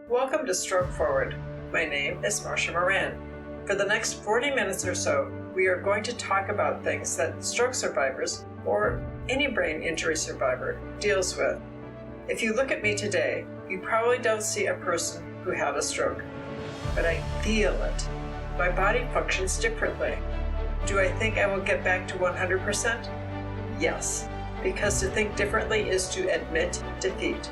Welcome to Stroke Forward. My name is Marcia Moran. For the next 40 minutes or so, we are going to talk about things that stroke survivors, or any brain injury survivor, deals with. If you look at me today, you probably don't see a person who had a stroke, but I feel it. My body functions differently. Do I think I will get back to 100%? Yes, because to think differently is to admit defeat.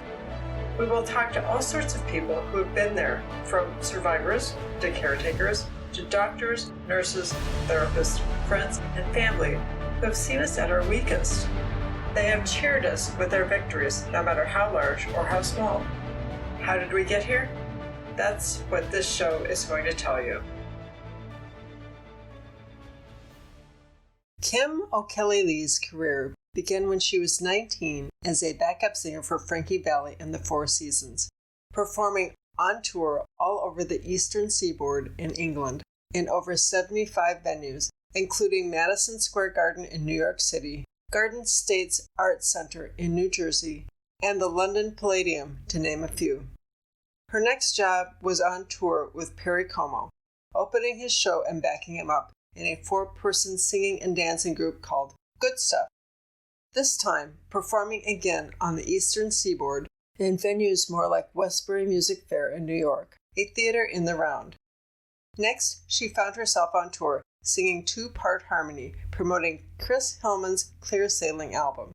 We will talk to all sorts of people who have been there, from survivors to caretakers to doctors, nurses, therapists, friends, and family who have seen us at our weakest. They have cheered us with their victories, no matter how large or how small. How did we get here? That's what this show is going to tell you. Kim O'Kelly-Lee's career began when she was 19 as a backup singer for Frankie Valli and the Four Seasons, performing on tour all over the eastern seaboard in England in over 75 venues, including Madison Square Garden in New York City, Garden State's Arts Center in New Jersey, and the London Palladium, to name a few. Her next job was on tour with Perry Como, opening his show and backing him up in a 4-person singing and dancing group called Good Stuff. This time, performing again on the eastern seaboard in venues more like Westbury Music Fair in New York, a theater in the round. Next, she found herself on tour, singing 2-part harmony, promoting Chris Hillman's Clear Sailing album.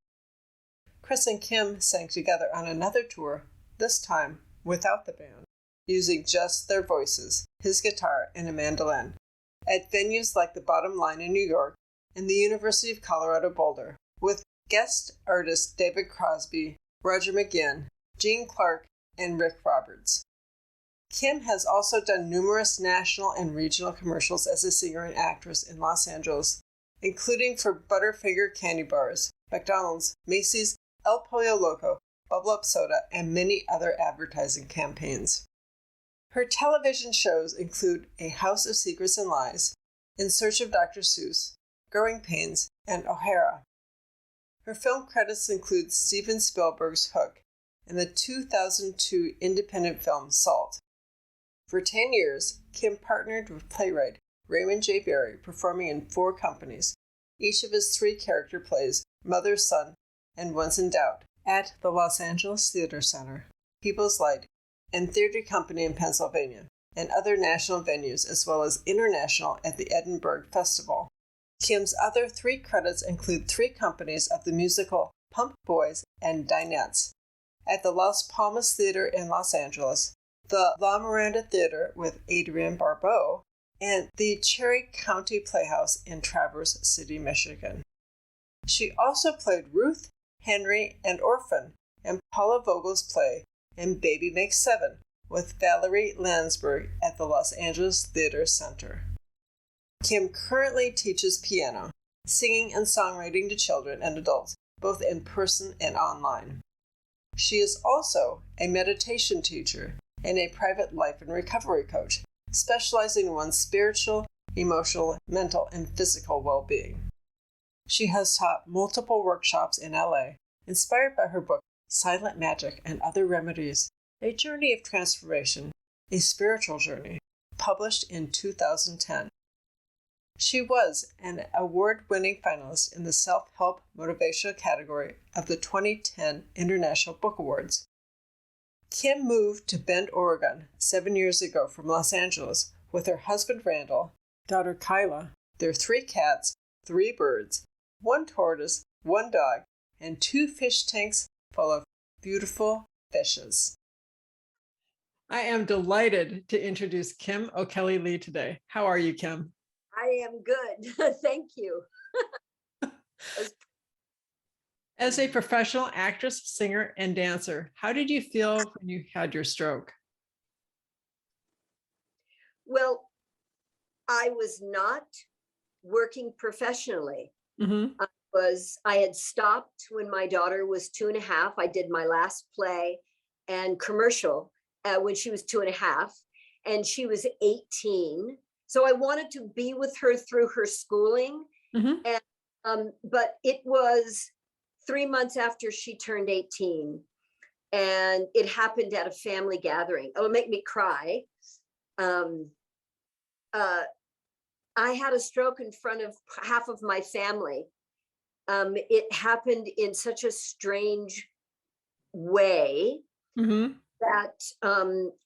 Chris and Kim sang together on another tour, this time without the band, using just their voices, his guitar, and a mandolin, at venues like the Bottom Line in New York and the University of Colorado Boulder, with guest artists David Crosby, Roger McGuinn, Gene Clark, and Rick Roberts. Kim has also done numerous national and regional commercials as a singer and actress in Los Angeles, including for Butterfinger Candy Bars, McDonald's, Macy's, El Pollo Loco, Bubble Up Soda, and many other advertising campaigns. Her television shows include A House of Secrets and Lies, In Search of Dr. Seuss, Growing Pains, and O'Hara. Her film credits include Steven Spielberg's Hook and the 2002 independent film Salt. For 10 years, Kim partnered with playwright Raymond J. Barry, performing in 4 companies, each of his 3 character plays, Mother, Son, and Once in Doubt, at the Los Angeles Theater Center, People's Light, and Theater Company in Pennsylvania, and other national venues, as well as international at the Edinburgh Festival. Kim's other 3 credits include 3 companies of the musical Pump Boys and Dinettes at the Las Palmas Theater in Los Angeles, the La Miranda Theater with Adrienne Barbeau, and the Cherry County Playhouse in Traverse City, Michigan. She also played Ruth, Henry, and Orphan in Paula Vogel's play And Baby Makes 7 with Valerie Landsberg at the Los Angeles Theater Center. Kim currently teaches piano, singing, and songwriting to children and adults, both in person and online. She is also a meditation teacher and a private life and recovery coach, specializing in one's spiritual, emotional, mental, and physical well-being. She has taught multiple workshops in LA, inspired by her book, Silent Magic and Other Remedies, A Journey of Transformation, a Spiritual Journey, published in 2010. She was an award-winning finalist in the Self-Help Motivational category of the 2010 International Book Awards. Kim moved to Bend, Oregon 7 years ago from Los Angeles with her husband Randall, daughter Kyla, their 3 cats, 3 birds, 1 tortoise, 1 dog, and 2 fish tanks full of beautiful fishes. I am delighted to introduce Kim O'Kelly-Lee today. How are you, Kim? I am good. Thank you. As a professional actress, singer, and dancer, how did you feel when you had your stroke? Well, I was not working professionally. Mm-hmm. I had stopped when my daughter was 2.5. I did my last play and commercial when she was 2.5, and she was 18. So I wanted to be with her through her schooling. Mm-hmm. And but it was 3 months after she turned 18. And it happened at a family gathering. It'll make me cry. Um, uh, I had a stroke in front of half of my family. It happened in such a strange way Mm-hmm. that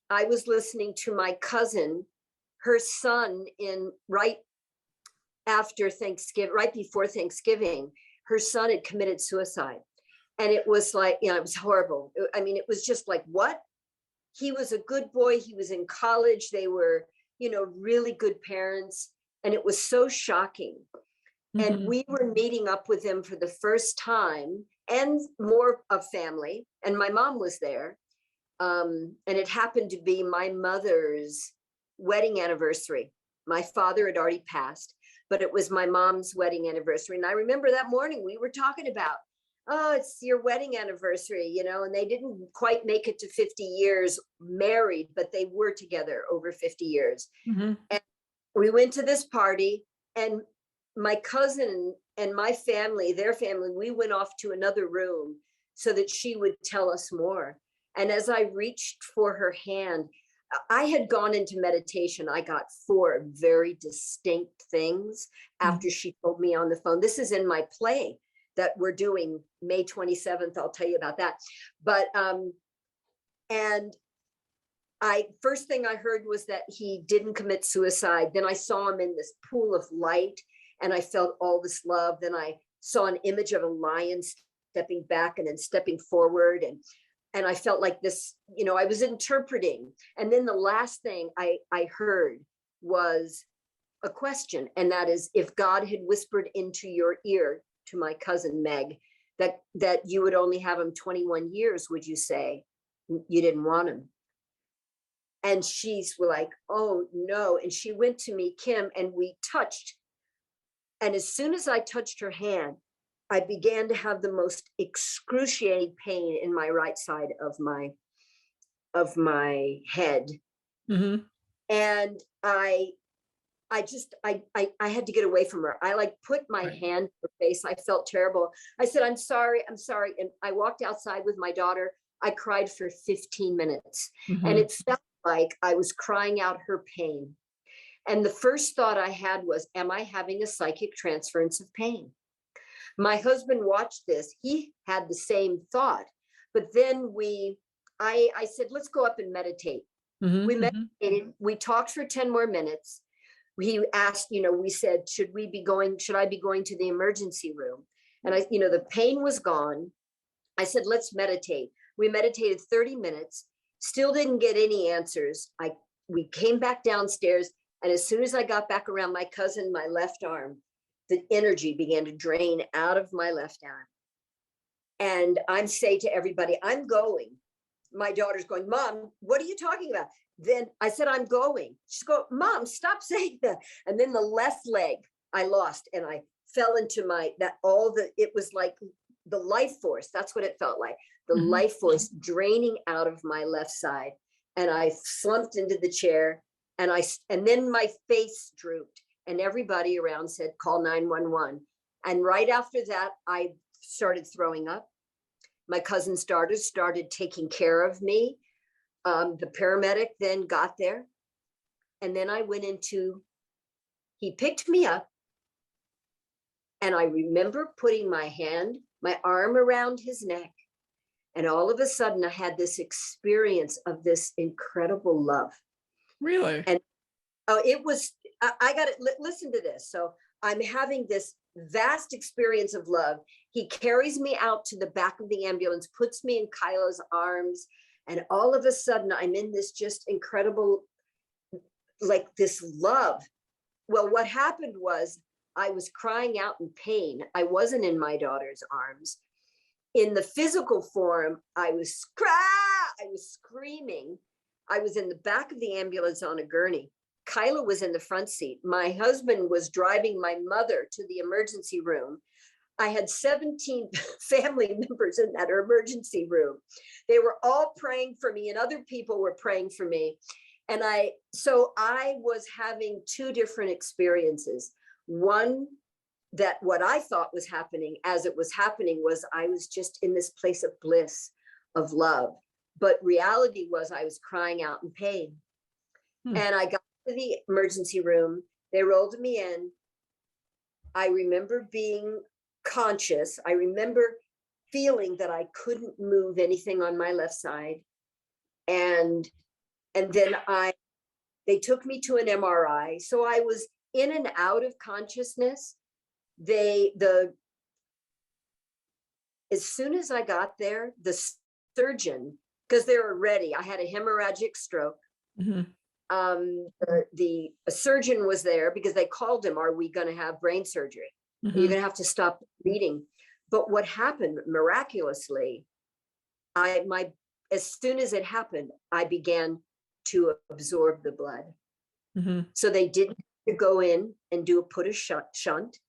I was listening to my cousin, her son, in right after Thanksgiving, right before Thanksgiving, her son had committed suicide. And it was like, it was horrible. I mean, it was just like, what? He was a good boy. He was in college. They were, really good parents. And it was so shocking. And Mm-hmm. we were meeting up with them for the first time, and more of family. And my mom was there. And it happened to be my mother's wedding anniversary. My father had already passed, but it was my mom's wedding anniversary. And I remember that morning we were talking about, oh, it's your wedding anniversary, and they didn't quite make it to 50 years married, but they were together over 50 years. Mm-hmm. And we went to this party, and my cousin and my family, their family, we went off to another room so that she would tell us more. And as I reached for her hand, I had gone into meditation. I got 4 very distinct things after she told me on the phone. This is in my play that we're doing May 27th. I'll tell you about that. But, and first thing I heard was that he didn't commit suicide. Then I saw him in this pool of light, and I felt all this love. Then I saw an image of a lion stepping back and then stepping forward. And I felt like this, I was interpreting. And then the last thing I heard was a question. And that is, if God had whispered into your ear, to my cousin Meg, that you would only have him 21 years, would you say you didn't want him? And she's like, oh no. And she went to me, Kim, and we touched. And as soon as I touched her hand, I began to have the most excruciating pain in my right side of my head. Mm-hmm. And I had to get away from her. I put my hand to her face. I felt terrible. I said, I'm sorry. And I walked outside with my daughter. I cried for 15 minutes. Mm-hmm. And it felt like I was crying out her pain. And the first thought I had was, am I having a psychic transference of pain? My husband watched this. He had the same thought. But then I said, let's go up and meditate. Mm-hmm. We meditated. We talked for 10 more minutes. He asked, we said, should I be going to the emergency room? And the pain was gone. I said, let's meditate. We meditated 30 minutes, still didn't get any answers. We came back downstairs. And as soon as I got back around my cousin, my left arm, the energy began to drain out of my left arm. And I'm saying to everybody, I'm going. My daughter's going, Mom, what are you talking about? Then I said, I'm going. She's going, Mom, stop saying that. And then the left leg I lost, and I fell into it was like the life force. That's what it felt like. The life force draining out of my left side. And I slumped into the chair, and then my face drooped, and everybody around said, call 911. And right after that, I started throwing up. My cousin started taking care of me. The paramedic then got there. And then I went he picked me up. And I remember putting my arm around his neck. And all of a sudden I had this experience of this incredible love. Really? And it was, I got to listen to this. So I'm having this vast experience of love. He carries me out to the back of the ambulance, puts me in Kyla's arms. And all of a sudden I'm in this just incredible, like this love. Well, what happened was I was crying out in pain. I wasn't in my daughter's arms. In the physical form, I was screaming. I was in the back of the ambulance on a gurney. Kyla was in the front seat. My husband was driving my mother to the emergency room. I had 17 family members in that emergency room. They were all praying for me, and other people were praying for me. And so I was having 2 different experiences. One, that what I thought was happening as it was happening was I was just in this place of bliss. of love. But reality was I was crying out in pain. And I got to the emergency room. They rolled me in. I remember being conscious. I remember feeling that I couldn't move anything on my left side. And then they took me to an MRI. So I was in and out of consciousness. As soon as I got there, the surgeon, because they were ready, I had a hemorrhagic stroke. The surgeon was there because they called him, are we going to have brain surgery? You're going to have to stop bleeding. But what happened miraculously, as soon as it happened, I began to absorb the blood. So they didn't go in and put a shunt.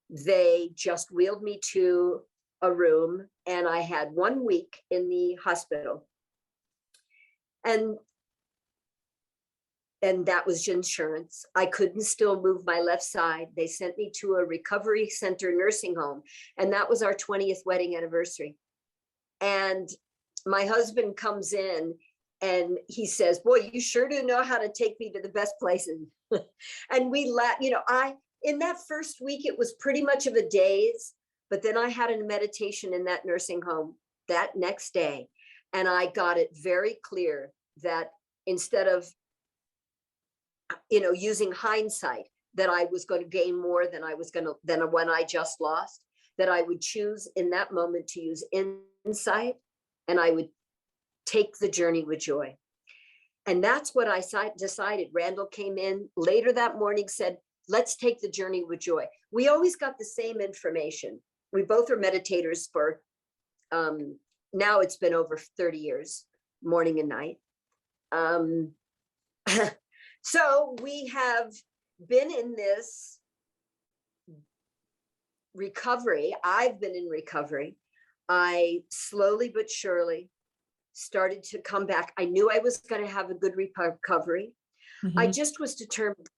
They just wheeled me to a room, and I had 1 week in the hospital. And that was insurance. I couldn't still move my left side. They sent me to a recovery center nursing home. And that was our 20th wedding anniversary. And my husband comes in and he says, boy, you sure do know how to take me to the best places. And we laugh, in that first week, it was pretty much of a daze. But then I had a meditation in that nursing home that next day. And I got it very clear that instead of using hindsight, that I was going to gain more than when I just lost, that I would choose in that moment to use insight, and I would take the journey with joy. And that's what I decided. Randall came in later that morning, said, let's take the journey with joy. We always got the same information. We both are meditators for, now it's been over 30 years, morning and night. So we have been in this recovery. I've been in recovery. I slowly but surely started to come back. I knew I was going to have a good recovery. I just was determined.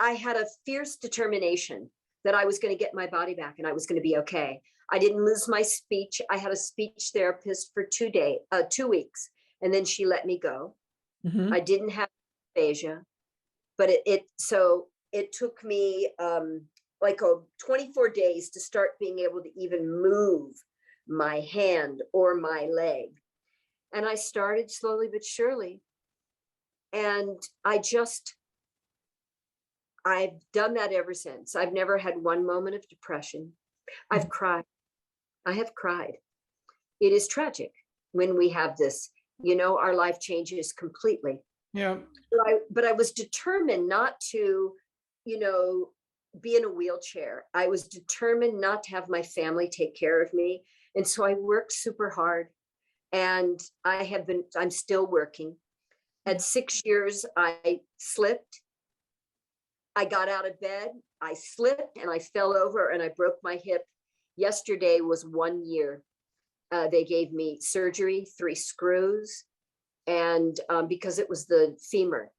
I had a fierce determination that I was going to get my body back and I was going to be okay. I didn't lose my speech. I had a speech therapist for 2 weeks, and then she let me go. I didn't have aphasia, but it took me like 24 days to start being able to even move my hand or my leg. And I started slowly but surely. And I've done that ever since. I've never had one moment of depression. I've cried. I have cried. It is tragic when we have this, our life changes completely. Yeah. But I was determined not to, be in a wheelchair. I was determined not to have my family take care of me. And so I worked super hard, and I'm still working. At 6 years, I slipped. I got out of bed, I slipped, and I fell over and I broke my hip. Yesterday was 1 year. They gave me surgery, 3 screws, and because it was the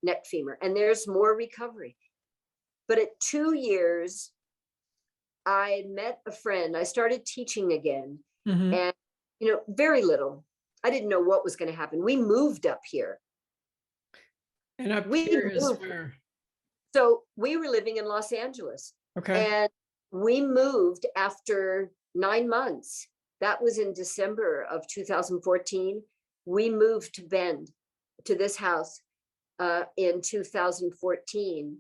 neck femur, and there's more recovery. But at 2 years, I met a friend. I started teaching again, and very little. I didn't know what was going to happen. We moved up here. And up here is where? So we were living in Los Angeles. Okay. And we moved after 9 months. That was in December of 2014. We moved to Bend, to this house, in 2014.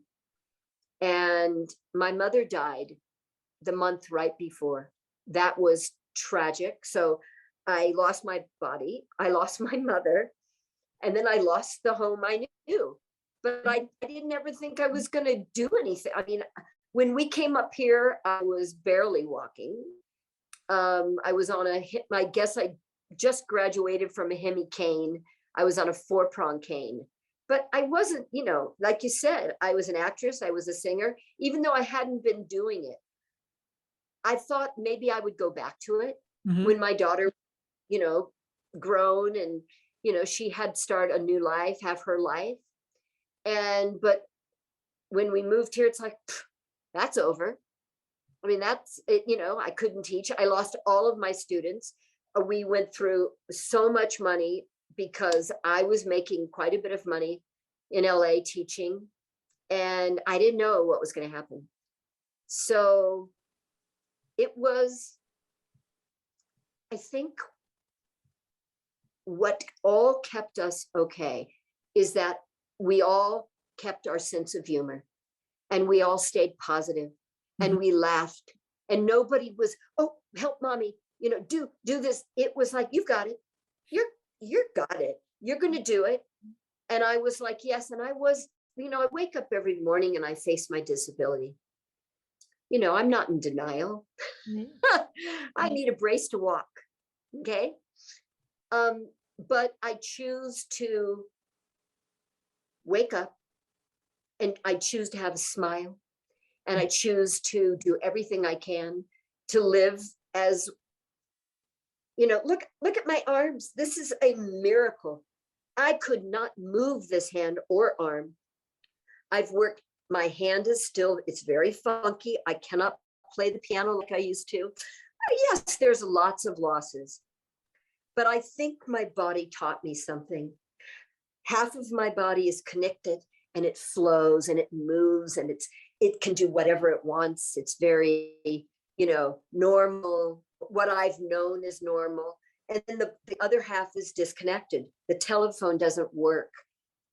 And my mother died the month right before. That was tragic. So I lost my body, I lost my mother, and then I lost the home I knew. But I didn't ever think I was going to do anything. I mean, when we came up here, I was barely walking. I was on I guess I just graduated from a Hemi cane. I was on a 4-prong cane. But I wasn't, like you said, I was an actress, I was a singer. Even though I hadn't been doing it, I thought maybe I would go back to it when my daughter, grown, and, she had started a new life, have her life. But when we moved here, it's like, that's over. I mean, that's it, I couldn't teach. I lost all of my students. we went through so much money because I was making quite a bit of money in LA teaching, and I didn't know what was going to happen. So it was, I think, what all kept us okay is that we all kept our sense of humor, and we all stayed positive, and we laughed, and nobody was, oh, help mommy, do this. It was like, you've got it. You're got it. You're going to do it. And I was like, yes. And I was, I wake up every morning and I face my disability. I'm not in denial. I need a brace to walk. Okay. But I choose to wake up, and I choose to have a smile, and I choose to do everything I can to live as, look at my arms. This is a miracle. I could not move this hand or arm. I've worked, my hand is still, it's very funky. I cannot play the piano like I used to. Yes, there's lots of losses, but I think my body taught me something. Half of my body is connected, and it flows and it moves, and it can do whatever it wants. It's very, normal. What I've known is normal. And then the other half is disconnected. The telephone doesn't work,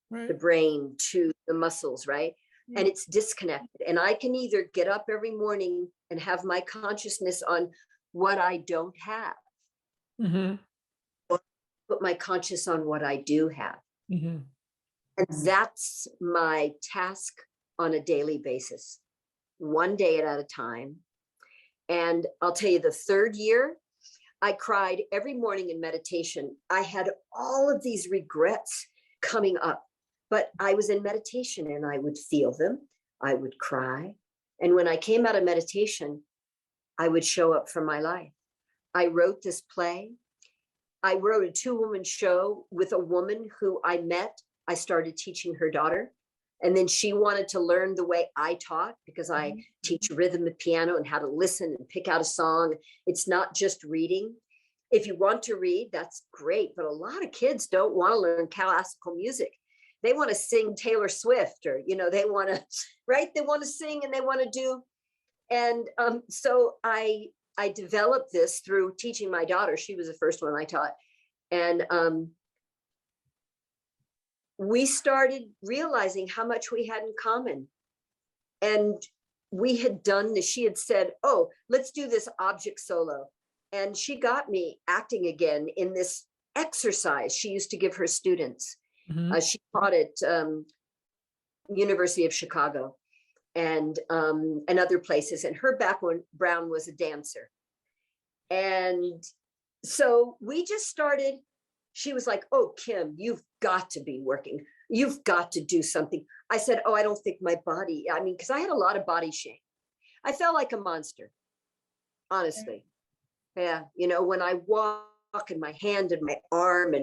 Right. the brain to the muscles, right? And it's disconnected. And I can either get up every morning and have my consciousness on what I don't have, or put my conscious on what I do have. And that's my task on a daily basis, one day at a time. And I'll tell you, the third year, I cried every morning in meditation. I had all of these regrets coming up, but I was in meditation and I would feel them. I would cry. And when I came out of meditation, I would show up for my life. I wrote this play. I wrote a 2-woman show with a woman who I met. I started teaching her daughter. And then she wanted to learn the way I taught, because I teach rhythm and piano and how to listen and pick out a song. It's not just reading. If you want to read, that's great. But a lot of kids don't want to learn classical music. They want to sing Taylor Swift, or, they want to, right? They want to sing and they want to do. And so I developed this through teaching my daughter. She was the first one I taught. And we started realizing how much we had in common. And we had done this. She had said, oh, let's do this object solo. And she got me acting again in this exercise she used to give her students. She taught at University of Chicago and other places. And her background was a dancer. And so we just started. She was like, oh, Kim, you've got to be working. You've got to do something. I said, oh, I don't think my body, because I had a lot of body shame. I felt like a monster, honestly. Yeah. When I walk, and my hand and my arm,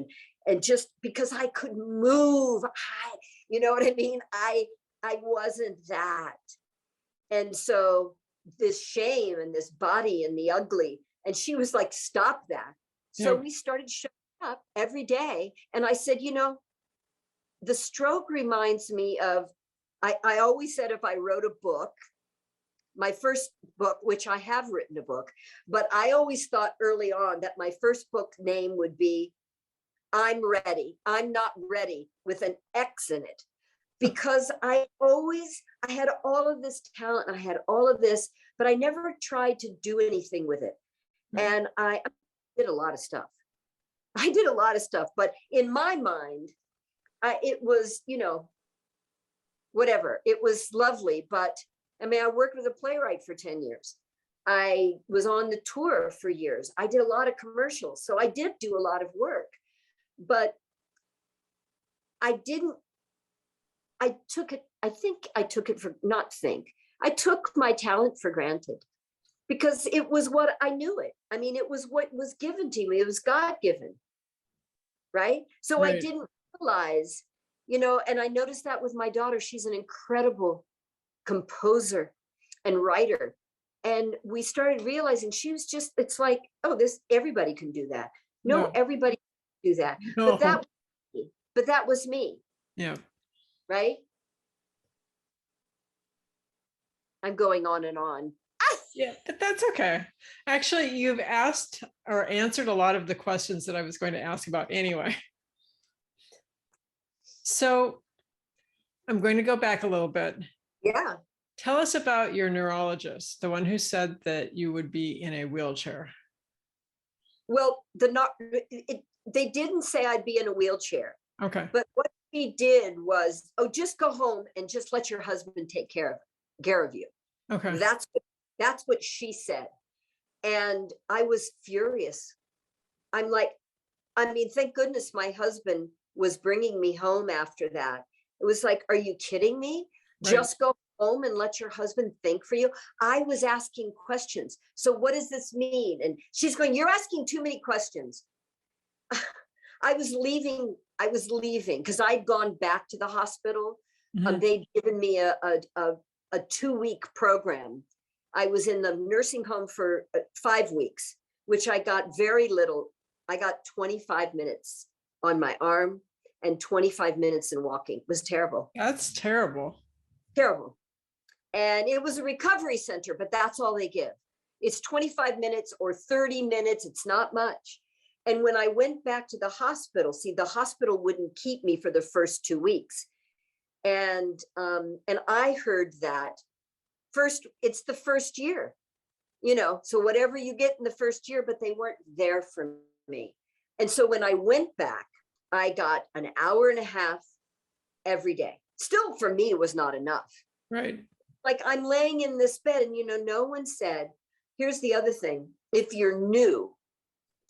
and just because I couldn't move, you know what I mean? I wasn't that. And so this shame and this body and the ugly, and she was like, stop that. So we started showing up every day. And I said, the stroke reminds me of, I always said, if I wrote a book, my first book, which I have written a book, but I always thought early on that my first book name would be I'm Ready. I'm Not Ready, with an X in it, because I had all of this talent, and I had all of this, but I never tried to do anything with it. And I did a lot of stuff. But in my mind, it was, whatever. It was lovely. But I worked with a playwright for 10 years. I was on the tour for years. I did a lot of commercials. So I did do a lot of work, but I took my talent for granted, because it was what I knew it. It was what was given to me. It was God-given. Right. So I didn't realize, and I noticed that with my daughter. She's an incredible composer and writer. And we started realizing she was just, it's like, oh, everybody can do that. No, No, everybody can do that. no. But that was me, Yeah. right? I'm going on and on. Yeah, but that's okay. Actually, you've asked or answered a lot of the questions that I was going to ask about anyway. So I'm going to go back a little bit. Yeah. Tell us about your neurologist, the one who said that you would be in a wheelchair. Well, they didn't say I'd be in a wheelchair. Okay. But what he did was, oh, just go home and just let your husband take care of you. Okay. That's what she said. And I was furious. I'm like, I mean, thank goodness my husband was bringing me home after that. It was like, are you kidding me? Right. Just go home and let your husband think for you. I was asking questions. So what does this mean? And she's going, you're asking too many questions. I was leaving because I'd gone back to the hospital. Mhm. They'd given me a 2-week program. I was in the nursing home for 5 weeks, which I got very little. I got 25 minutes on my arm and 25 minutes in walking. It was terrible. That's terrible. Terrible. And it was a recovery center, but that's all they give. It's 25 minutes or 30 minutes. It's not much. And when I went back to the hospital, see, the hospital wouldn't keep me for the first 2 weeks. And I heard that first, it's the first year, so whatever you get in the first year, but they weren't there for me. And so when I went back, I got an hour and a half every day. Still, for me, it was not enough. Right. Like, I'm laying in this bed and, no one said, here's the other thing. If you're new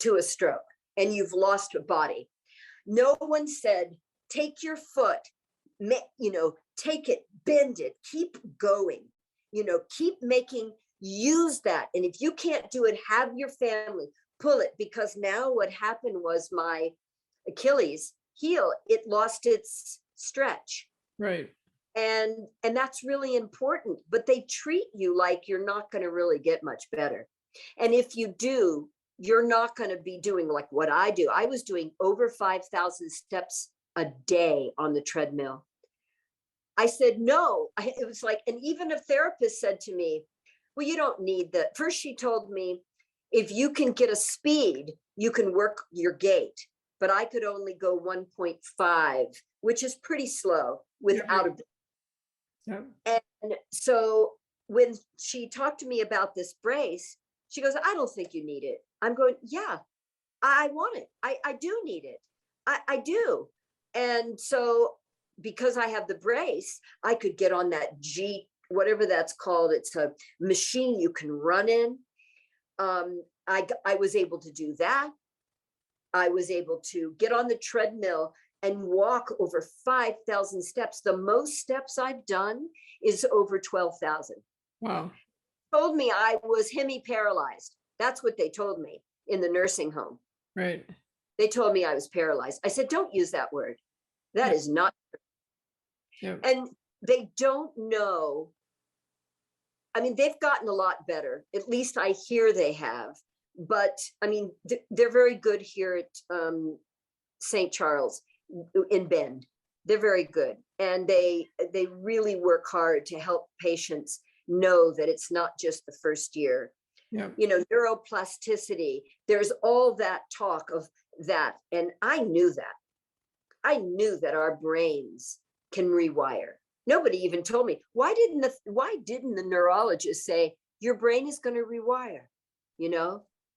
to a stroke and you've lost a body, no one said, take your foot, take it, bend it, keep going, keep use that. And if you can't do it, have your family pull it, because now what happened was my Achilles heel, it lost its stretch. Right. And that's really important, but they treat you like you're not going to really get much better. And if you do, you're not going to be doing like what I do. I was doing over 5,000 steps a day on the treadmill. I said, no, it was like, and even a therapist said to me, well, you don't need that. First, she told me, if you can get a speed, you can work your gait, but I could only go 1.5, which is pretty slow without a. Yeah. And so when she talked to me about this brace, she goes, I don't think you need it. I'm going, yeah, I want it. I do need it. I do. And so because I have the brace, I could get on that whatever that's called. It's a machine you can run in. I was able to do that. I was able to get on the treadmill and walk over 5,000 steps. The most steps I've done is over 12,000. Wow. Told me I was hemi-paralyzed. That's what they told me in the nursing home. Right. They told me I was paralyzed. I said, don't use that word. That is not true. Yeah. And they don't know. I mean, they've gotten a lot better. At least I hear they have. But I mean, they're very good here at St. Charles in Bend. They're very good. And they really work hard to help patients know that it's not just the first year. Yeah. Neuroplasticity, there's all that talk of that. And I knew that our brains can rewire. Nobody even told me. Why didn't the neurologist say your brain is going to rewire?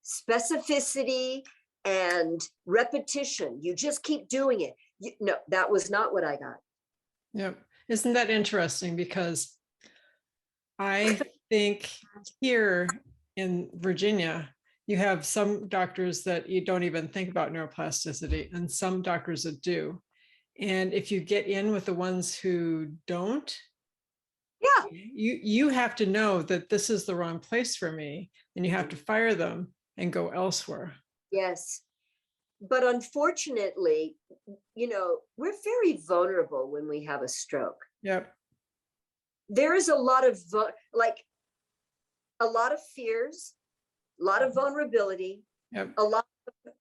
Specificity and repetition. You just keep doing it. No, that was not what I got. Yeah. Isn't that interesting? Because I think here in Virginia, you have some doctors that you don't even think about neuroplasticity and some doctors that do. And if you get in with the ones who don't, yeah, you have to know that this is the wrong place for me, and you have to fire them and go elsewhere. Yes. But unfortunately, we're very vulnerable when we have a stroke. Yep. There is a lot of a lot of fears, a lot of vulnerability, Yep. a lot of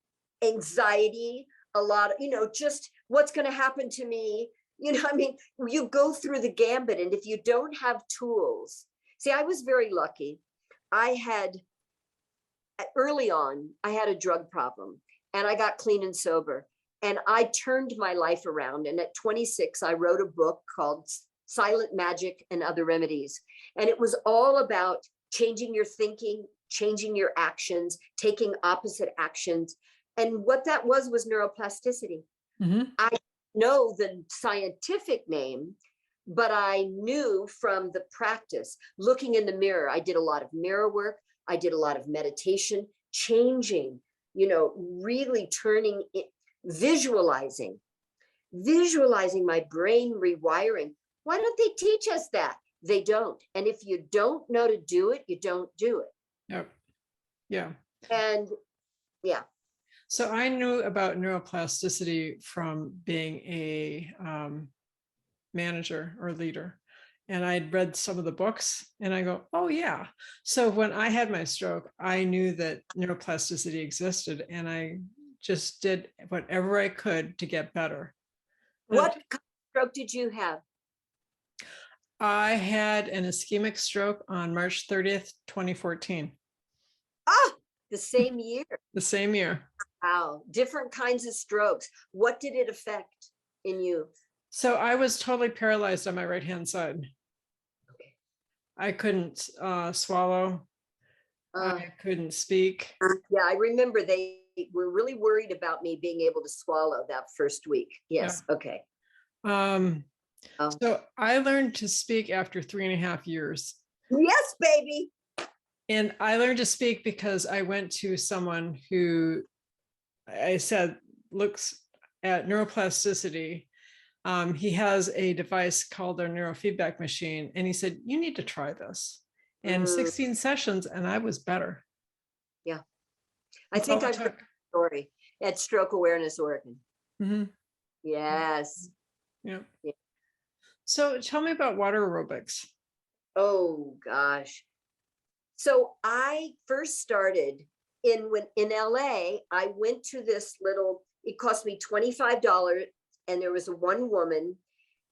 anxiety, a lot of, just what's going to happen to me. I mean, you go through the gambit, and if you don't have tools, see, I was very lucky. Early on, I had a drug problem, and I got clean and sober, and I turned my life around. And at 26, I wrote a book called Silent Magic and Other Remedies. And it was all about changing your thinking, changing your actions, taking opposite actions. And what that was neuroplasticity. Mm-hmm. I know the scientific name, but I knew from the practice, looking in the mirror. I did a lot of mirror work. I did a lot of meditation, changing, really turning it, visualizing my brain rewiring. Why don't they teach us that? They don't. And if you don't know to do it, you don't do it. Yep. Yeah. And yeah. So I knew about neuroplasticity from being a manager or leader. And I'd read some of the books and I go, oh yeah. So when I had my stroke, I knew that neuroplasticity existed, and I just did whatever I could to get better. What kind of stroke did you have? I had an ischemic stroke on March 30th, 2014. Ah, the same year. The same year. Wow. Different kinds of strokes. What did it affect in you? So I was totally paralyzed on my right-hand side. Okay. I couldn't swallow. I couldn't speak. Yeah, I remember they were really worried about me being able to swallow that first week. Yes. Yeah. Okay. So I learned to speak after 3.5 years. Yes, baby. And I learned to speak because I went to someone who I said looks at neuroplasticity. He has a device called a neurofeedback machine. And he said, you need to try this. And 16 sessions, and I was better. Yeah. I think I've heard the story at Stroke Awareness Oregon. Mm-hmm. Yes. Yeah. So tell me about water aerobics. Oh, gosh. So I first started in LA. I went to this it cost me $25, and there was one woman,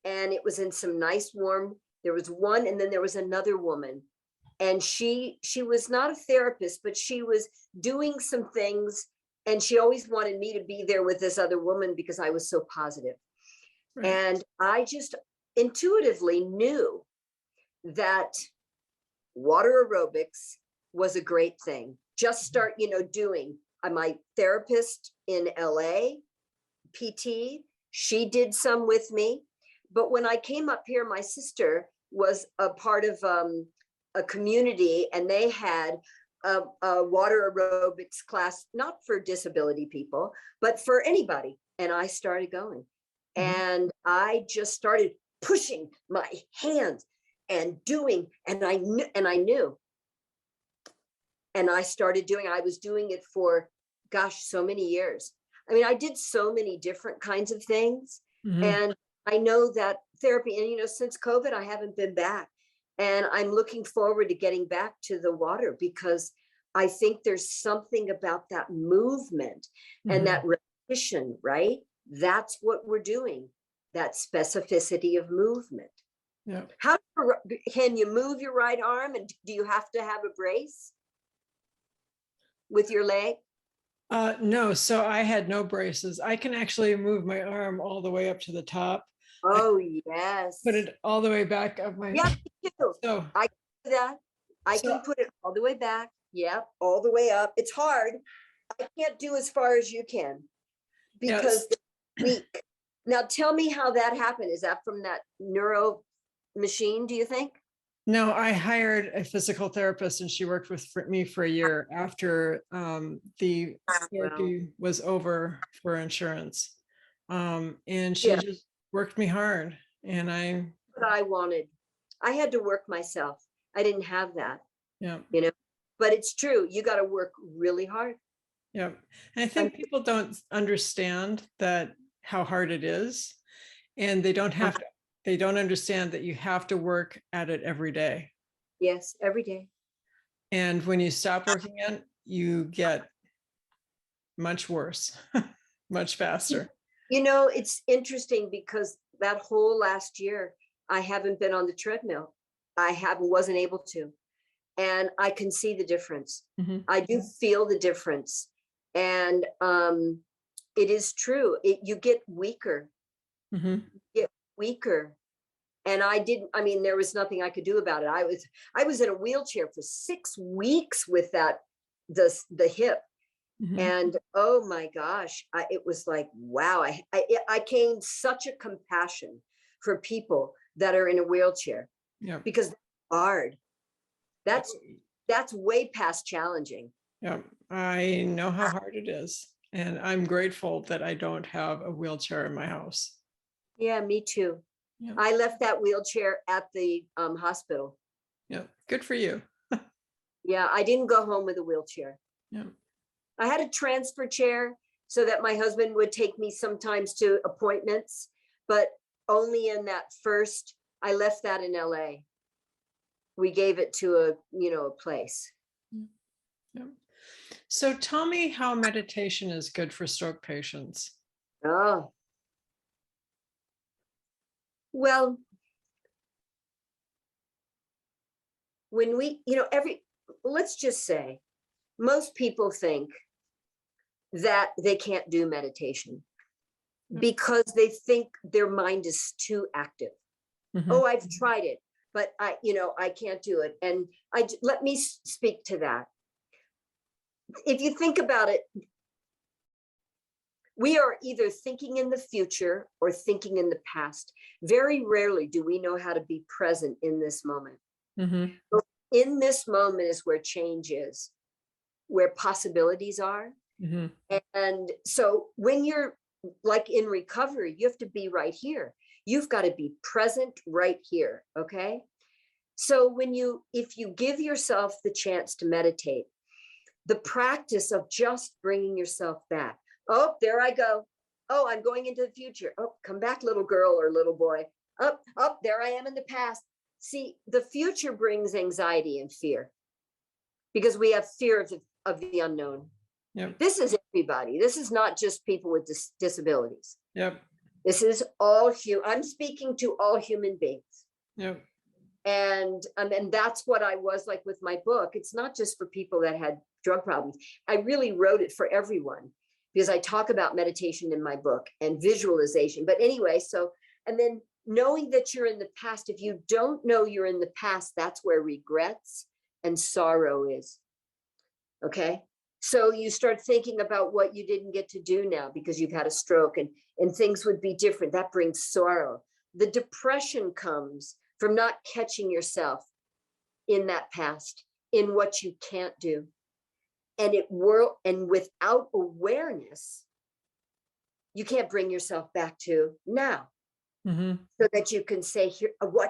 and it was in some nice warm, there was one, and then there was another woman. And she was not a therapist, but she was doing some things, and she always wanted me to be there with this other woman because I was so positive. Right. And I just intuitively knew that water aerobics was a great thing. Just start, doing. My therapist in LA, PT, she did some with me. But when I came up here, my sister was a part of a community, and they had a water aerobics class, not for disability people, but for anybody. And I started going. Mm-hmm. And I just started pushing my hands and doing, and I knew. And I started doing, I was doing it for, gosh, so many years. I mean, I did so many different kinds of things. Mm-hmm. And I know that therapy, and, since COVID, I haven't been back. And I'm looking forward to getting back to the water, because I think there's something about that movement and that repetition, right? That's what we're doing, that specificity of movement. Yeah. How can you move your right arm, and do you have to have a brace with your leg? No, so I had no braces. I can actually move my arm all the way up to the top. Oh, yes. Put it all the way back up my. Yeah, me too. So I can do that. I can put it all the way back. Yeah, all the way up. It's hard. I can't do as far as you can because they're weak. Now tell me how that happened. Is that from that neuro machine, do you think? No, I hired a physical therapist, and she worked with me for a year after the therapy was over for insurance. And she just worked me hard, and what I wanted. I had to work myself. I didn't have that. Yeah. But it's true. You got to work really hard. Yeah. And I think people don't understand how hard it is, and they don't understand that you have to work at it every day. Yes, every day. And when you stop working on it, you get much worse, much faster. You know, it's interesting because that whole last year, I haven't been on the treadmill. Wasn't able to. And I can see the difference. Mm-hmm. I do feel the difference. And it is true. You get weaker. Mm-hmm. You get weaker. And there was nothing I could do about it. I was in a wheelchair for 6 weeks with the hip. Mm-hmm. And oh my gosh, it was like, wow, I gained such a compassion for people that are in a wheelchair. Yeah. Because it's hard. That's way past challenging. Yeah, I know how hard it is. And I'm grateful that I don't have a wheelchair in my house. Yeah, me too. Yeah. I left that wheelchair at the hospital. Yeah, good for you. Yeah, I didn't go home with a wheelchair. Yeah. I had a transfer chair so that my husband would take me sometimes to appointments, but only in that first, I left that in LA. We gave it to a place. Yeah. So tell me how meditation is good for stroke patients. Oh. Well, when let's just say, most people think that they can't do meditation because they think their mind is too active. Mm-hmm. Oh, I've tried it, but I can't do it. And let me speak to that. If you think about it, we are either thinking in the future or thinking in the past. Very rarely do we know how to be present in this moment. Mm-hmm. In this moment is where change is, where possibilities are. Mm-hmm. And so when you're like in recovery, you have to be right here. You've got to be present right here. Okay. So if you give yourself the chance to meditate, the practice of just bringing yourself back. Oh, there I go. Oh, I'm going into the future. Oh, come back, little girl or little boy. Up, there I am in the past. See, the future brings anxiety and fear because we have fear of the unknown. Yep. This is everybody. This is not just people with disabilities. Yep. This is I'm speaking to all human beings. Yep. And that's what I was like with my book. It's not just for people that had drug problems. I really wrote it for everyone because I talk about meditation in my book and visualization. But anyway, and then knowing that you're in the past, if you don't know you're in the past, that's where regrets and sorrow is. Okay. So you start thinking about what you didn't get to do now because you've had a stroke and things would be different. That brings sorrow. The depression comes from not catching yourself in that past, in what you can't do. And without awareness, you can't bring yourself back to now. Mm-hmm. So that you can say,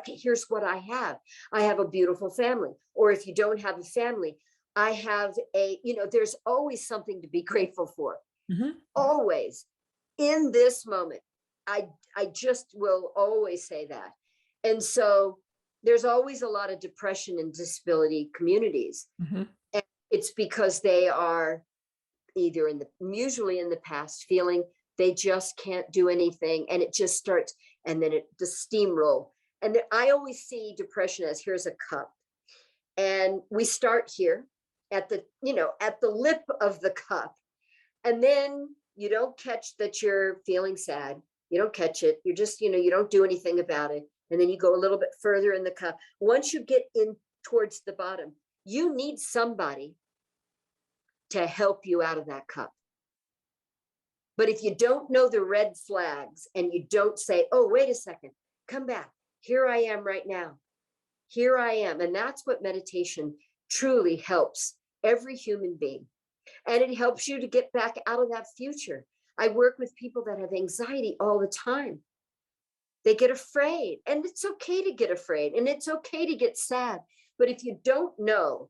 here's what I have. I have a beautiful family. Or if you don't have a family, I have there's always something to be grateful for. Mm-hmm. Always. In this moment. I just will always say that. And so there's always a lot of depression in disability communities. Mm-hmm. And it's because they are either usually in the past feeling they just can't do anything. And it just starts, and then the steamroll. And I always see depression as here's a cup. And we start here at the lip of the cup. And then you don't catch that you're feeling sad. You don't catch it. You're just, you don't do anything about it. And then you go a little bit further in the cup. Once you get in towards the bottom, you need somebody to help you out of that cup. But if you don't know the red flags and you don't say, oh, wait a second, come back. Here I am right now. Here I am. And that's what meditation truly helps every human being. And it helps you to get back out of that future. I work with people that have anxiety all the time. They get afraid, and it's okay to get afraid, and it's okay to get sad. But if you don't know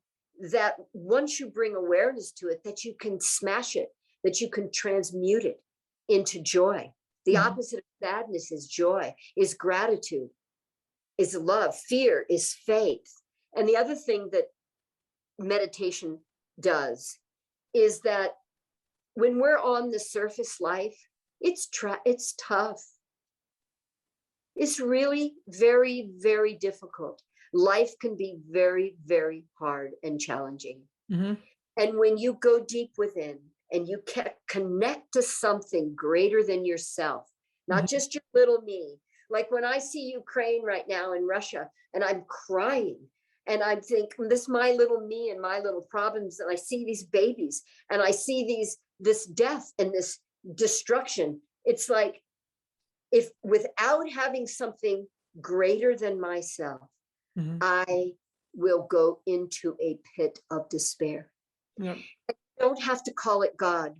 that once you bring awareness to it, that you can smash it, that you can transmute it into joy. The opposite of sadness is joy, is gratitude, is love. Fear is faith. And the other thing that meditation does is that when we're on the surface life, it's tough. It's really very, very difficult. Life can be very, very hard and challenging. Mm-hmm. And when you go deep within and you can connect to something greater than yourself, not Mm-hmm. just your little me. Like when I see Ukraine right now in Russia and I'm crying and I'm thinking, this is my little me and my little problems. And I see these babies and I see this death and this destruction. It's like, if without having something greater than myself, Mm-hmm. I will go into a pit of despair. Yep. I don't have to call it God.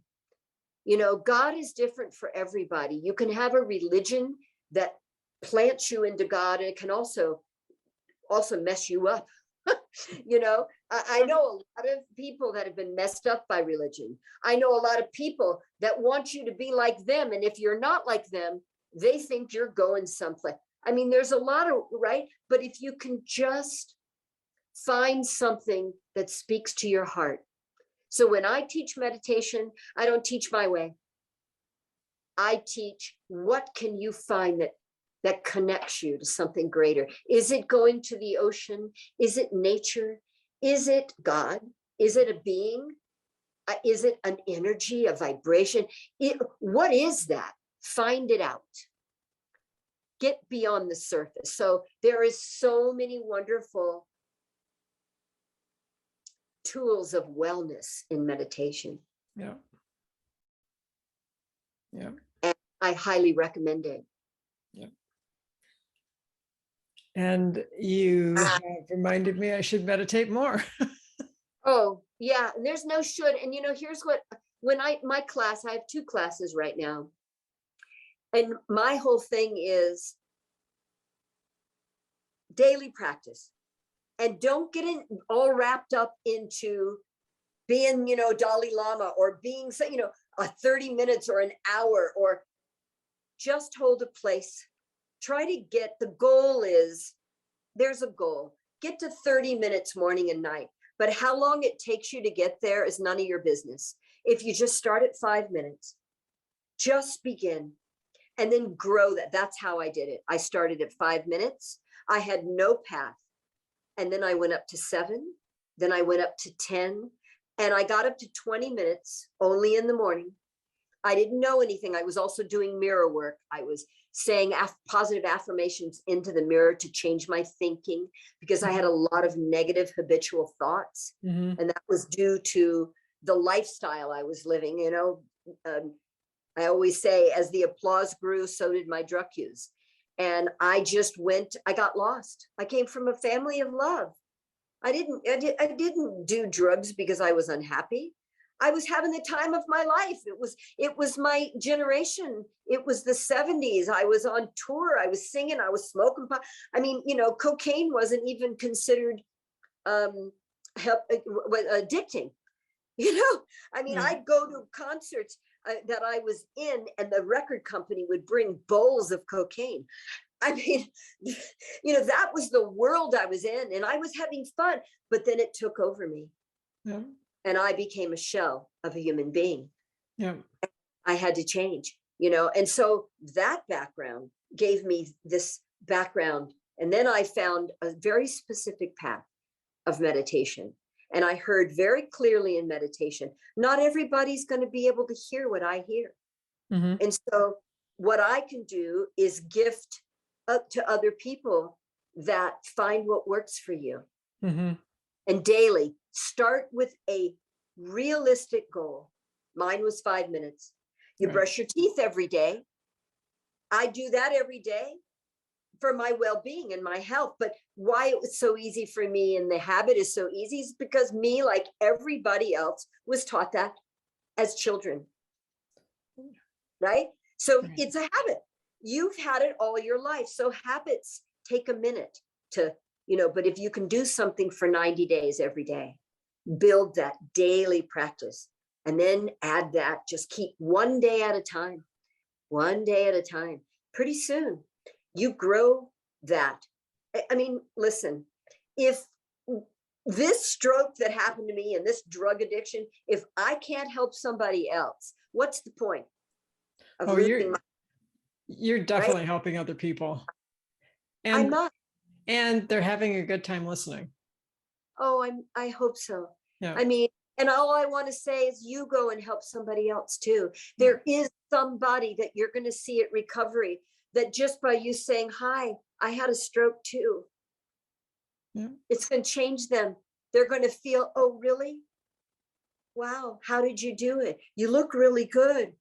You know, God is different for everybody. You can have a religion that plants you into God, and it can also mess you up. You know, I know a lot of people that have been messed up by religion. I know a lot of people that want you to be like them. And if you're not like them, they think you're going someplace. I mean, there's a lot of, right? But if you can just find something that speaks to your heart. So when I teach meditation, I don't teach my way. I teach, what can you find that connects you to something greater? Is it going to the ocean? Is it nature? Is it God? Is it a being? Is it an energy, a vibration? What is that? Find it out. Get beyond the surface. So there is so many wonderful tools of wellness in meditation. Yeah. Yeah. And I highly recommend it. Yeah. And you have reminded me I should meditate more. Oh, yeah. And there's no should. And, you know, here's what, my class, I have 2 classes right now. And my whole thing is daily practice. And don't get all wrapped up into being, you know, Dalai Lama or being, you know, a 30 minutes or an hour, or just hold a place. Try to get, the goal is, there's a goal. Get to 30 minutes morning and night. But how long it takes you to get there is none of your business. If you just start at 5 minutes, just begin and then grow that. That's how I did it. I started at 5 minutes. I had no path. And then I went up to 7. Then I went up to 10. And I got up to 20 minutes only in the morning. I didn't know anything. I was also doing mirror work. I was saying positive affirmations into the mirror to change my thinking, because I had a lot of negative habitual thoughts. Mm-hmm. And that was due to the lifestyle I was living. You know, I always say, as the applause grew, so did my drug use. And I got lost. I came from a family of love. I didn't do drugs because I was unhappy. I was having the time of my life. It was my generation. It was the 70s. I was on tour. I was singing. I was smoking pot. I mean, you know, cocaine wasn't even considered addicting. You know, I mean, I'd go to concerts that I was in, and the record company would bring bowls of cocaine. I mean, you know, that was the world I was in, and I was having fun, but then it took over me. Yeah. And I became a shell of a human being. Yeah. I had to change, you know, and so that background gave me this background. And then I found a very specific path of meditation. And I heard very clearly in meditation, not everybody's going to be able to hear what I hear. Mm-hmm. And so what I can do is gift up to other people that find what works for you. Mm-hmm. And daily, start with a realistic goal. Mine was 5 minutes. You brush your teeth every day. I do that every day for my well-being and my health. But why it was so easy for me, and the habit is so easy, is because me, like everybody else, was taught that as children. Right? So it's a habit. You've had it all your life. So habits take a minute to, you know, but if you can do something for 90 days every day, build that daily practice, and then add that, just keep one day at a time, pretty soon you grow that. I mean, listen, if this stroke that happened to me and this drug addiction, if I can't help somebody else, what's the point of Oh, living my you're right? definitely helping other people. I'm And not. and they're having a good time listening. Oh, I hope so. Yeah. I mean, and all I want to say is you go and help somebody else too. There is somebody that you're going to see at recovery that just by you saying, hi, I had a stroke too. Yeah. It's going to change them. They're going to feel, oh, really? Wow, how did you do it? You look really good.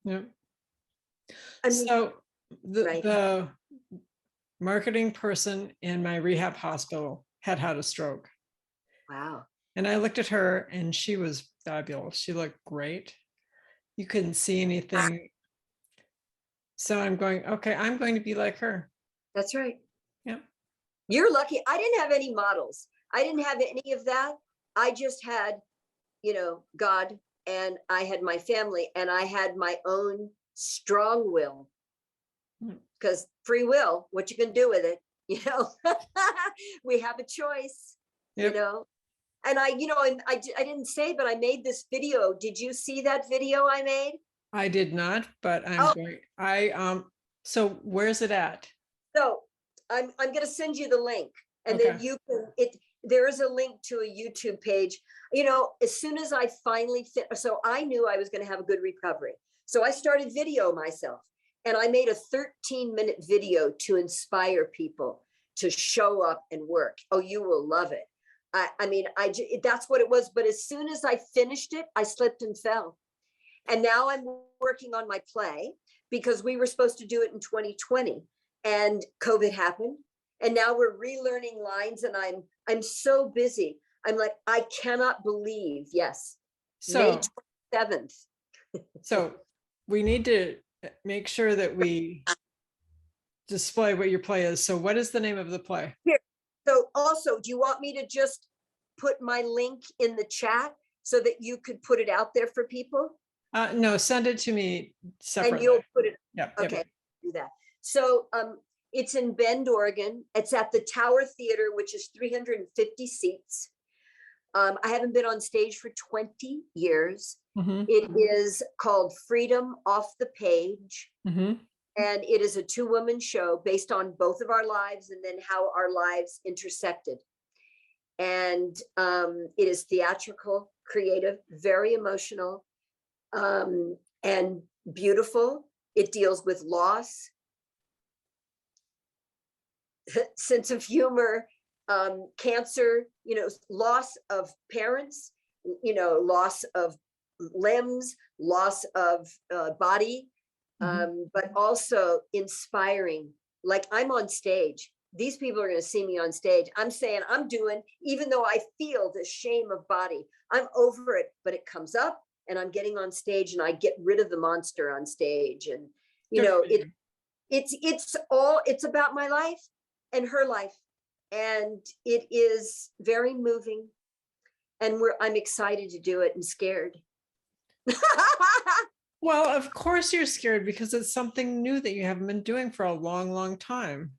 Yeah. I mean, So right. the marketing person in my rehab hospital had a stroke. Wow. And I looked at her and she was fabulous. She looked great. You couldn't see anything. So I'm going, okay, I'm going to be like her. That's right. Yeah. You're lucky. I didn't have any models. I didn't have any of that. I just had, God, and I had my family, and I had my own strong will. Because free will, what you can do with it, we have a choice, Yep. And I didn't say, but I made this video. Did you see that video I made? I did not, but I'm going, so where's it at? So I'm going to send you the link, and Okay. then there is a link to a YouTube page. As soon as I finally so I knew I was going to have a good recovery. So I started video myself, and I made a 13-minute video to inspire people to show up and work. Oh, you will love it. That's what it was. But as soon as I finished it, I slipped and fell. And now I'm working on my play because we were supposed to do it in 2020 and COVID happened. And now we're relearning lines, and I'm so busy. I'm like, I cannot believe, yes, May 27th. So we need to make sure that we display what your play is. So what is the name of the play? Here. So also, do you want me to just put my link in the chat so that you could put it out there for people? No, send it to me separately. And you'll put it. Yeah. Okay, Yep. do that. So it's in Bend, Oregon. It's at the Tower Theater, which is 350 seats. I haven't been on stage for 20 years. Mm-hmm. It is called Freedom Off the Page. Mm-hmm. And it is a 2-woman show based on both of our lives and then how our lives intersected. And it is theatrical, creative, very emotional, and beautiful. It deals with loss, sense of humor, cancer, loss of parents, loss of limbs, loss of body, but also inspiring. Like, I'm on stage. These people are going to see me on stage. I'm saying I'm doing, even though I feel the shame of body, I'm over it, but it comes up and I'm getting on stage and I get rid of the monster on stage. And, it's about my life and her life. And it is very moving. And I'm excited to do it and scared. Well, of course you're scared because it's something new that you haven't been doing for a long, long time.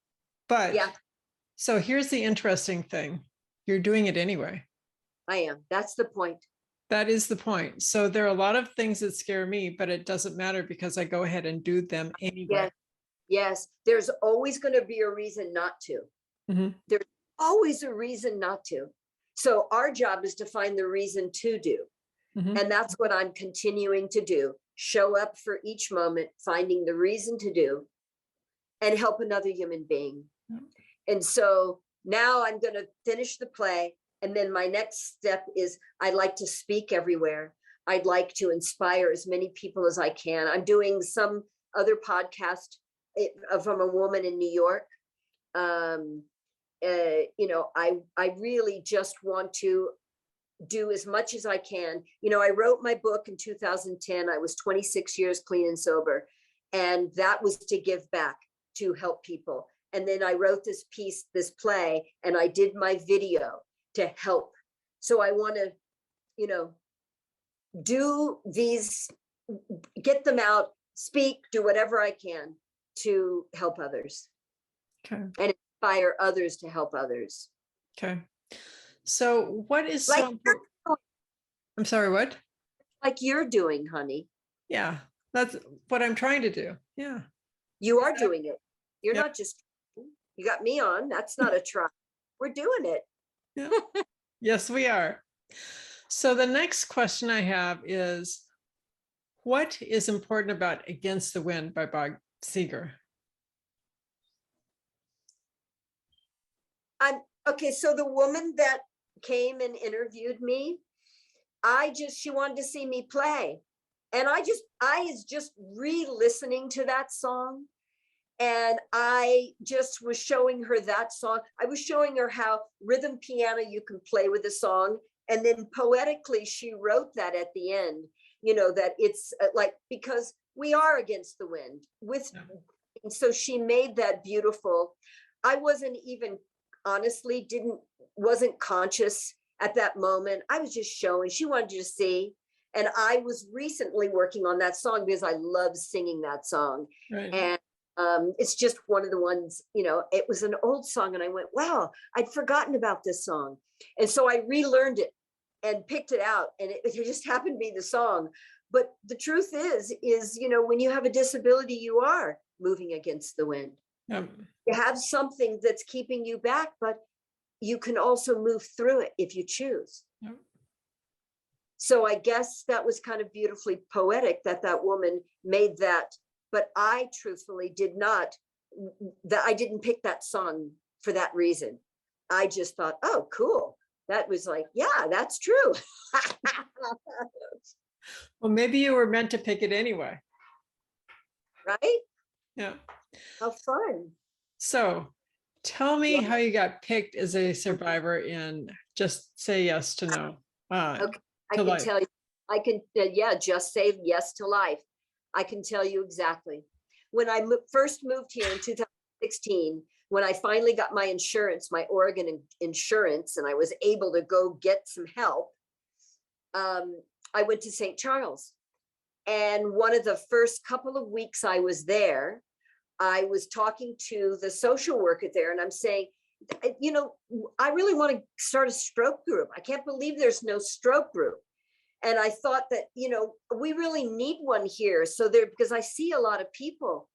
But yeah, so here's the interesting thing. You're doing it anyway. I am. That's the point. That is the point. So there are a lot of things that scare me, but it doesn't matter because I go ahead and do them anyway. Yes. There's always going to be a reason not to. Mm-hmm. There's always a reason not to. So our job is to find the reason to do. Mm-hmm. And that's what I'm continuing to do. Show up for each moment, finding the reason to do, and help another human being. Mm-hmm. And so now I'm going to finish the play. And then my next step is I'd like to speak everywhere. I'd like to inspire as many people as I can. I'm doing some other podcast from a woman in New York. I really just want to do as much as I can. I wrote my book in 2010. I was 26 years clean and sober. And that was to give back, to help people. And then I wrote this piece, this play, and I did my video to help. So I want to, do these, get them out, speak, do whatever I can to help others. Okay. And inspire others to help others. Okay. So what is Like so important? I'm sorry, what? you're doing, honey. Yeah, that's what I'm trying to do. Yeah. You are doing it. You're Yep. not just, you got me on. That's not a try. We're doing it. Yeah. Yes, we are. So the next question I have is, what is important about Against the Wind by Bob Seger? I'm okay. So the woman that came and interviewed me, she wanted to see me play. And I is just re-listening to that song. And I just was showing her that song. I was showing her how rhythm piano you can play with a song. And then poetically, she wrote that at the end, that it's like, because we are against the wind with, and so she made that beautiful. I wasn't even, honestly, wasn't conscious at that moment. I was just showing, she wanted to see. And I was recently working on that song because I love singing that song. Right. And it's just one of the ones, it was an old song. And I went, wow, I'd forgotten about this song. And so I relearned it and picked it out. And it just happened to be the song. But the truth is, when you have a disability, you are moving against the wind. Yep. You have something that's keeping you back, but you can also move through it if you choose. Yep. So I guess that was kind of beautifully poetic that woman made that, but I truthfully I didn't pick that song for that reason. I just thought, oh, cool. That was like, yeah, that's true. Well, maybe you were meant to pick it anyway. Right? Yeah. How fun. So tell me how you got picked as a survivor in Just Say Yes to No. Okay, I can tell you. I can, just say yes to life. I can tell you exactly. When I first moved here in 2016, when I finally got my insurance, my Oregon insurance, and I was able to go get some help, I went to St. Charles. And one of the first couple of weeks I was there, I was talking to the social worker there, and I'm saying, I really want to start a stroke group. I can't believe there's no stroke group. And I thought that, we really need one here. So because I see a lot of people.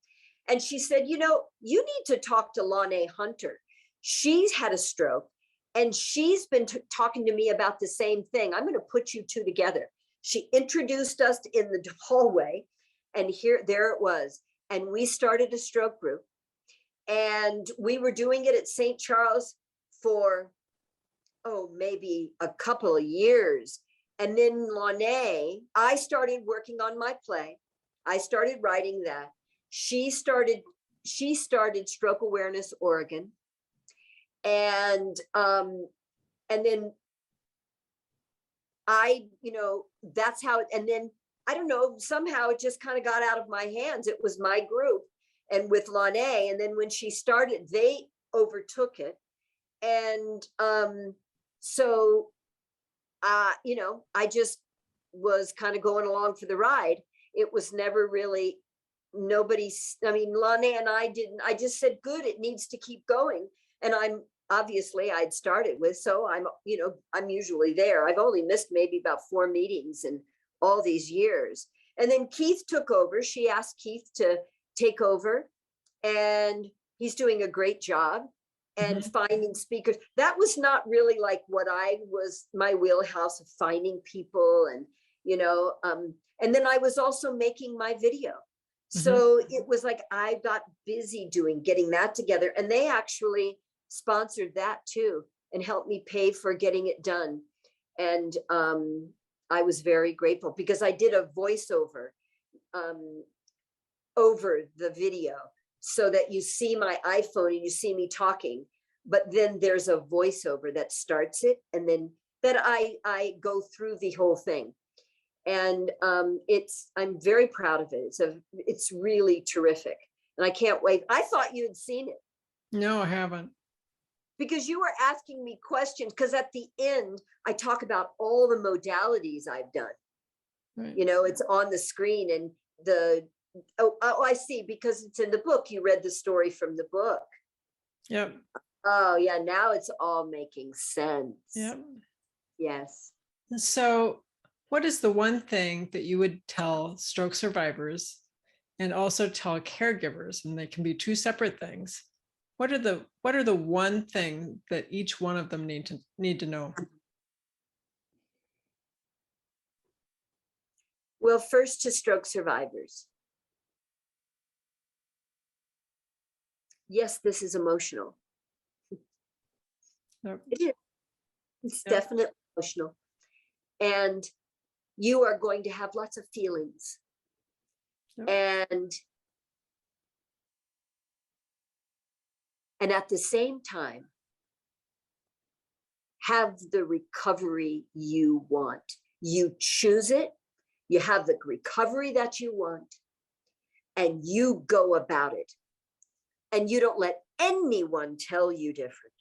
And she said, you need to talk to Lanae Hunter. She's had a stroke and she's been talking to me about the same thing. I'm going to put you two together. She introduced us in the hallway, and there it was. And we started a stroke group, and we were doing it at St. Charles for, maybe a couple of years. And then Lanae, I started working on my play. I started writing that. She started Stroke Awareness Oregon. And then that's how, and then I don't know, somehow it just kind of got out of my hands. It was my group and with Lanae. And then when she started, they overtook it. And so, I just was kind of going along for the ride. It was never really Lanae and I just said, good, it needs to keep going. And I'd started with, so I'm usually there. I've only missed maybe about 4 meetings in all these years. And then Keith took over. She asked Keith to take over, and he's doing a great job. And finding speakers, that was not really like what my wheelhouse of finding people, and and then I was also making my video. So it was like I got busy getting that together, and they actually sponsored that too and helped me pay for getting it done. And I was very grateful because I did a voiceover over the video, so that you see my iPhone and you see me talking, but then there's a voiceover that starts it, and then that I go through the whole thing. And I'm very proud of it. It's really terrific, and I can't wait. I thought you had seen it. No, I haven't. Because you were asking me questions, because at the end I talk about all the modalities I've done. Right. It's on the screen, and I see, because it's in the book. You read the story from the book. Yep. Oh, yeah. Now it's all making sense. Yeah. Yes. So, what is the one thing that you would tell stroke survivors and also tell caregivers, and they can be two separate things? What are the one thing that each one of them need to know? Well, first, to stroke survivors. Yes, this is emotional. Yep. It is. It's Yep. definitely emotional. And you are going to have lots of feelings. Yep. And at the same time, have the recovery you want. You choose it, you have the recovery that you want, and you go about it. And you don't let anyone tell you different.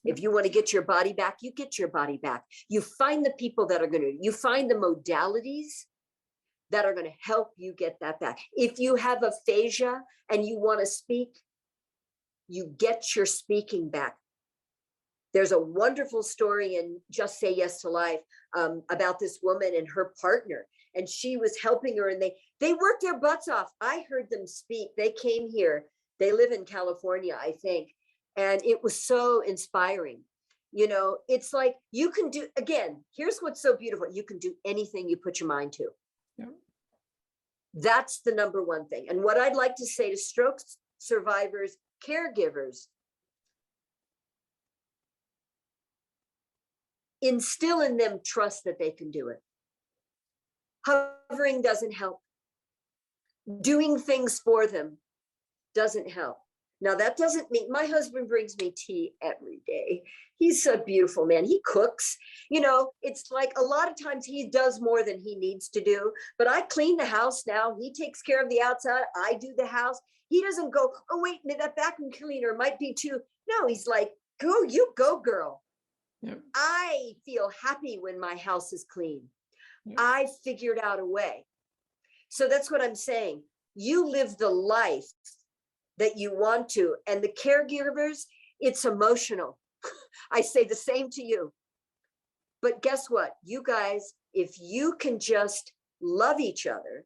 If you want to get your body back, you get your body back. You find the people that are going to, you find the modalities that are going to help you get that back. If you have aphasia and you want to speak, you get your speaking back. There's a wonderful story in Just Say Yes to Life about this woman and her partner, and she was helping her, and they worked their butts off. I heard them speak. They came here. They live in California, I think, and it was so inspiring. You know, it's like you can do, again, here's what's so beautiful. You can do anything you put your mind to. Yep. That's the number one thing. And what I'd like to say to stroke survivors, caregivers, instill in them trust that they can do it. Hovering doesn't help. Doing things for them doesn't help. Now, that doesn't mean, my husband brings me tea every day. He's a beautiful man. He cooks. You know, it's like a lot of times he does more than he needs to do, but I clean the house now. He takes care of the outside. I do the house. He doesn't go, oh, wait, that vacuum cleaner might be too. No, he's like, go, you go, girl. Yep. I feel happy when my house is clean. Yep. I figured out a way. So that's what I'm saying. You live the life that you want to. And the caregivers, it's emotional. I say the same to you. But guess what? You guys, if you can just love each other.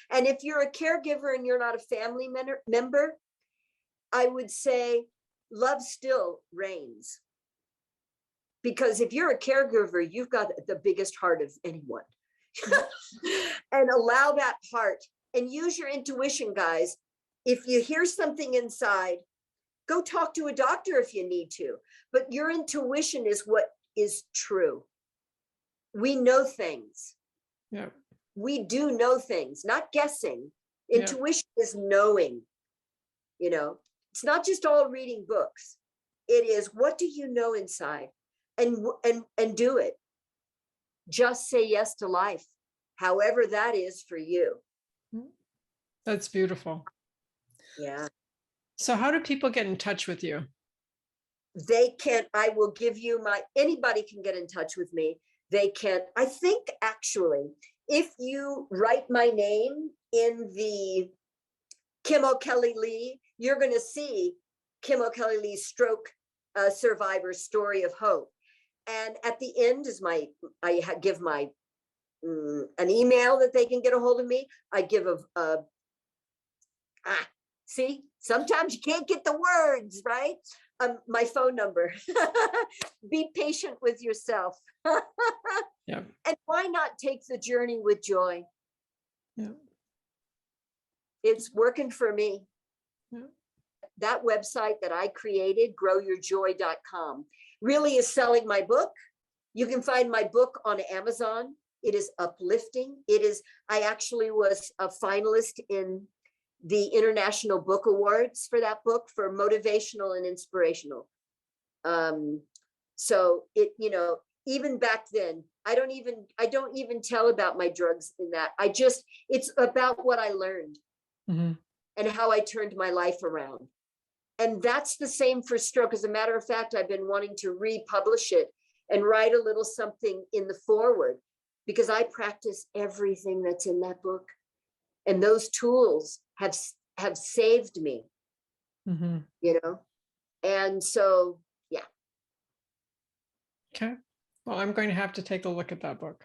And if you're a caregiver and you're not a family member, I would say love still reigns. Because if you're a caregiver, you've got the biggest heart of anyone. And allow that heart and use your intuition, guys. If you hear something inside, go talk to a doctor if you need to. But your intuition is what is true. We know things. Yeah. We do know things, not guessing. Intuition is knowing. You know, it's not just all reading books. It is, what do you know inside? And do it. Just say yes to life, however that is for you. That's beautiful. Yeah. So how do people get in touch with you? They can, I will give you anybody can get in touch with me. They can, I think actually, if you write my name in the Kim O'Kelly Lee, you're going to see Kim O'Kelly Lee's stroke survivor story of hope. And at the end is I give my an email that they can get a hold of me. I give see, sometimes you can't get the words right. My phone number. Be patient with yourself. Yeah. And why not take the journey with joy? Yeah. It's working for me. Yeah. That website that I created, growyourjoy.com, really is selling my book. You can find my book on Amazon. It is uplifting. I actually was a finalist in the International Book Awards for that book, for motivational and inspirational. So it, you know, even back then, I don't even tell about my drugs in that. It's about what I learned and how I turned my life around. And that's the same for stroke. As a matter of fact, I've been wanting to republish it and write a little something in the foreword, because I practice everything that's in that book. And those tools have saved me, you know? And so, yeah. Okay. Well, I'm going to have to take a look at that book.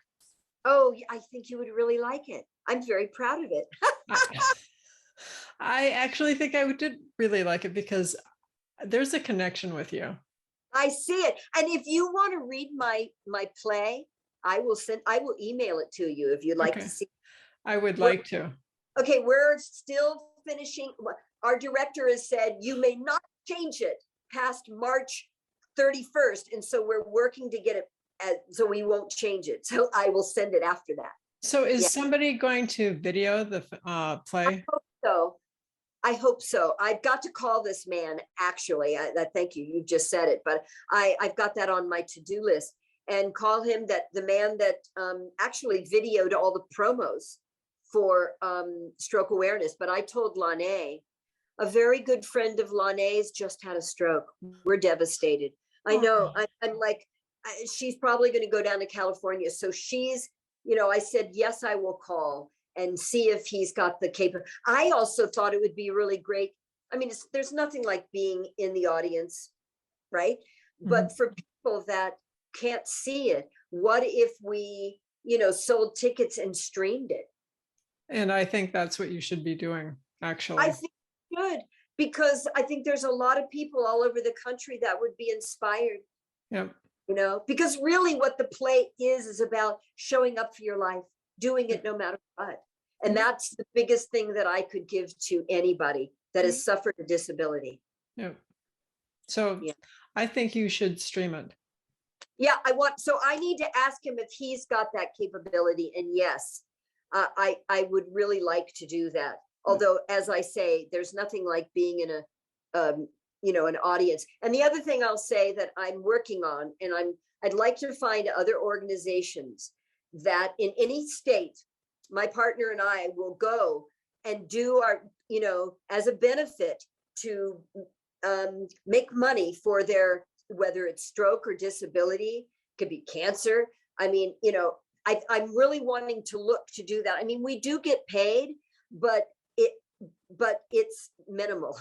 Oh, I think you would really like it. I'm very proud of it. I actually think I did really like it because there's a connection with you. I see it. And if you want to read my play, I will email it to you if you'd like to see. I would like to. Okay, we're still finishing. Our director has said you may not change it past March 31st. And so we're working to get it so we won't change it. So I will send it after that. So is somebody going to video the play? I hope so. I've got to call this man, actually. Thank you. You just said it, but I've got that on my to-do list, and call him the man that actually videoed all the promos for stroke awareness. But I told Lanae, a very good friend of Lanae's just had a stroke. We're devastated. I know. I'm like, she's probably going to go down to California. So she's, I said, yes, I will call and see if he's got the capability. I also thought it would be really great. I mean, there's nothing like being in the audience, right? Mm-hmm. But for people that can't see it, what if we, sold tickets and streamed it? And I think that's what you should be doing, actually. I think you should, because I think there's a lot of people all over the country that would be inspired. Yep. Because really what the play is about showing up for your life, doing it no matter what. And that's the biggest thing that I could give to anybody that has suffered a disability. Yeah. So I think you should stream it. Yeah, so I need to ask him if he's got that capability. And yes, I would really like to do that. Although, as I say, there's nothing like being in an audience. And the other thing I'll say that I'm working on, and I'd like to find other organizations that in any state, my partner and I will go and do our, as a benefit to make money for their, whether it's stroke or disability, could be cancer. I mean, I'm really wanting to look to do that. I mean, we do get paid, but it's minimal.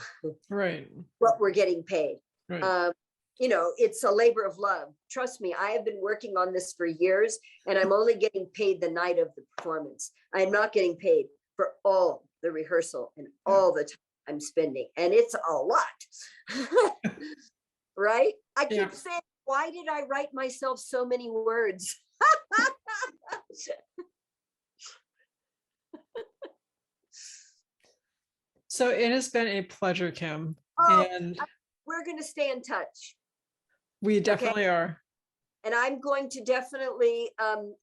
Right. What we're getting paid. Right. It's a labor of love. Trust me, I have been working on this for years, and I'm only getting paid the night of the performance. I'm not getting paid for all the rehearsal and all the time I'm spending. And it's a lot, right? I keep saying, why did I write myself so many words? So it has been a pleasure, Kim. And we're going to stay in touch. We definitely are. And I'm going to definitely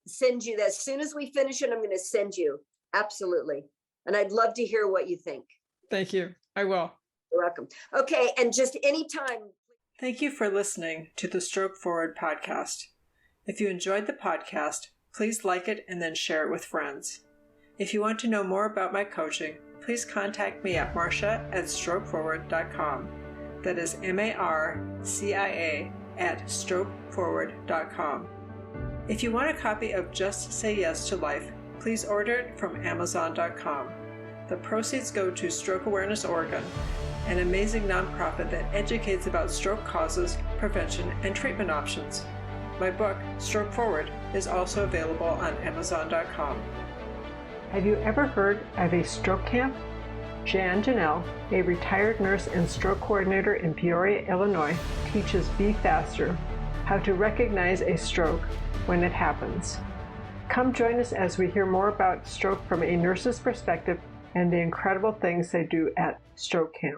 send you that. As soon as we finish it, I'm going to send you. Absolutely. And I'd love to hear what you think. Thank you. I will. You're welcome. Okay. And just anytime. Thank you for listening to the Stroke Forward podcast. If you enjoyed the podcast, please like it and then share it with friends. If you want to know more about my coaching, please contact me at marcia@strokeforward.com. That is MARCIA @strokeforward.com. If you want a copy of Just Say Yes to Life, please order it from Amazon.com. The proceeds go to Stroke Awareness Oregon, an amazing nonprofit that educates about stroke causes, prevention, and treatment options. My book, Stroke Forward, is also available on Amazon.com. Have you ever heard of a stroke camp? Jan Janelle, a retired nurse and stroke coordinator in Peoria, Illinois, teaches Be Faster, how to recognize a stroke when it happens. Come join us as we hear more about stroke from a nurse's perspective and the incredible things they do at Stroke Camp.